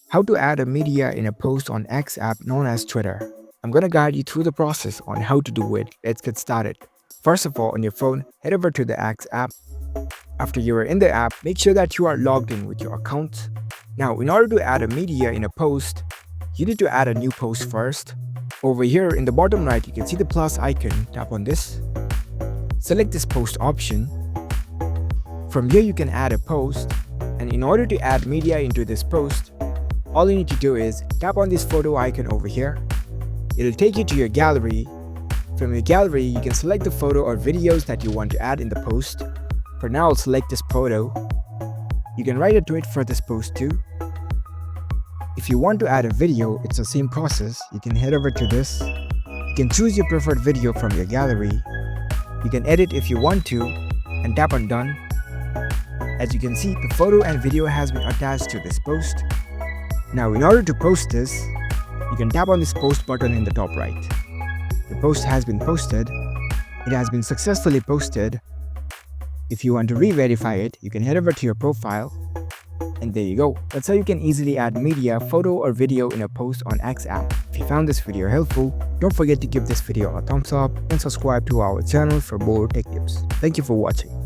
How to add a media in a post on X app known as Twitter. I'm gonna guide you through the process on how to do it. Let's get started. First of all, on your phone, head over to the X app. After you are in the app, make sure that you are logged in with your account. Now, in order to add a media in a post, you need to add a new post first. Over here in the bottom right, you can see the plus icon. Tap on this. Select this post option. From here, you can add a post. And in order to add media into this post, all you need to do is tap on this photo icon over here. It'll take you to your gallery. From your gallery, you can select the photo or videos that you want to add in the post. For now, I'll select this photo. You can write a tweet for this post too. If you want to add a video, it's the same process. You can head over to this. You can choose your preferred video from your gallery. You can edit if you want to and tap on done. As you can see, the photo and video has been attached to this post. Now, in order to post this, you can tap on this post button in the top right. The post has been posted. It has been successfully posted. If you want to re-verify it, you can head over to your profile. And there you go. That's how you can easily add media, photo or video in a post on X app. If you found this video helpful, don't forget to give this video a thumbs up and subscribe to our channel for more tech tips. Thank you for watching.